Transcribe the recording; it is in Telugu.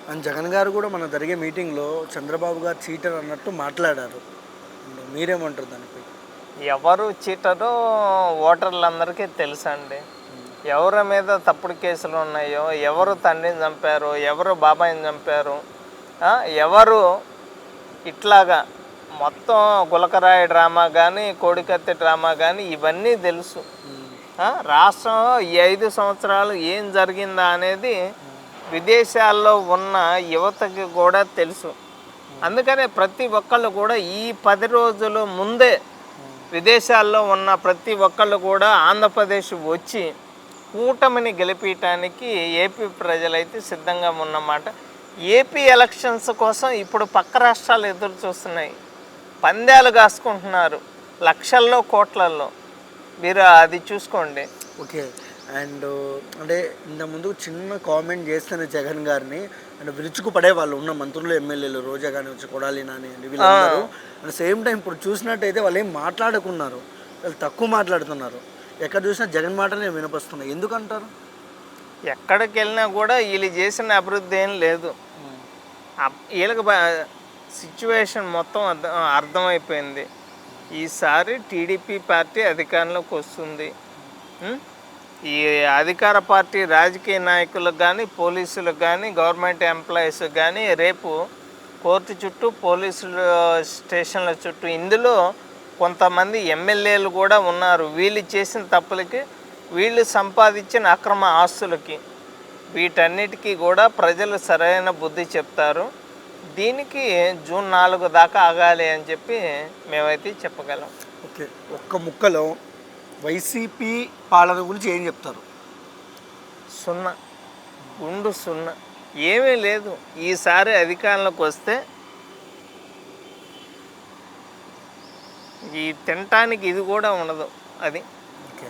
అండ్ జగన్ గారు కూడా మన జరిగే మీటింగ్లో చంద్రబాబు గారు చీటర్ అన్నట్టు మాట్లాడారు. మీరేమంటారు దానిపై? ఎవరు చీటరో ఓటర్లందరికీ తెలుసండి. ఎవరి మీద తప్పుడు కేసులు ఉన్నాయో, ఎవరు తండ్రిని చంపారో, ఎవరు బాబాయిని చంపారు, ఎవరు ఇట్లాగా మొత్తం గులకరాయి డ్రామా కానీ, కోడికత్తి డ్రామా కానీ ఇవన్నీ తెలుసు. రాష్ట్రం ఈ 5 సంవత్సరాలు ఏం జరిగిందా అనేది విదేశాల్లో ఉన్న యువతకి కూడా తెలుసు. అందుకనే ప్రతి ఒక్కళ్ళు కూడా ఈ 10 రోజుల ముందే విదేశాల్లో ఉన్న ప్రతి ఒక్కళ్ళు కూడా ఆంధ్రప్రదేశ్ వచ్చి కూటమిని గెలిపించడానికి ఏపీ ప్రజలైతే సిద్ధంగా ఉన్నమాట. ఏపీ ఎలక్షన్స్ కోసం ఇప్పుడు పక్క రాష్ట్రాలు ఎదురు చూస్తున్నాయి, పందాలు కాసుకుంటున్నారు లక్షల్లో కోట్లల్లో. మీరు అది చూసుకోండి. ఓకే. అండ్ అంటే ఇంతకుముందు చిన్న కామెంట్ చేస్తాను జగన్ గారిని, అంటే విరుచుకు పడే వాళ్ళు ఉన్న మంత్రులు ఎమ్మెల్యేలు రోజా కానీ వచ్చి కొడాలి నాని అండి వీళ్ళందరూ అట్ సేమ్ టైం ఇప్పుడు చూసినట్టయితే వాళ్ళు ఏం మాట్లాడుకున్నారు, వాళ్ళు తక్కువ మాట్లాడుతున్నారు. ఎక్కడ చూసినా జగన్ మాటనే వినిపిస్తున్నాయి. ఎందుకంటారు? ఎక్కడికి వెళ్ళినా కూడా వీళ్ళు చేసిన అభివృద్ధి ఏం లేదు. వీళ్ళకి సిచ్యువేషన్ మొత్తం అర్థమైపోయింది. ఈసారి టీడీపీ పార్టీ అధికారంలోకి వస్తుంది. ఈ అధికార పార్టీ రాజకీయ నాయకులకు కానీ, పోలీసులకు కానీ, గవర్నమెంట్ ఎంప్లాయీస్కి కానీ రేపు కోర్టు చుట్టూ, పోలీసుల స్టేషన్ల చుట్టూ, ఇందులో కొంతమంది ఎమ్మెల్యేలు కూడా ఉన్నారు. వీళ్ళు చేసిన తప్పులకి, వీళ్ళు సంపాదించిన అక్రమ ఆస్తులకి, వీటన్నిటికీ కూడా ప్రజలు సరైన బుద్ధి చెప్తారు. దీనికి జూన్ 4 దాకా ఆగాలి అని చెప్పి మేమైతే చెప్పగలం. ఓకే. ఒక్క ముక్కలో వైసీపీ పాలన గురించి ఏం చెప్తారు? 0 గుండు 0, ఏమీ లేదు. ఈసారి అధికారంలోకి వస్తే ఈ తినటానికి ఇది కూడా ఉండదు. అది ఓకే.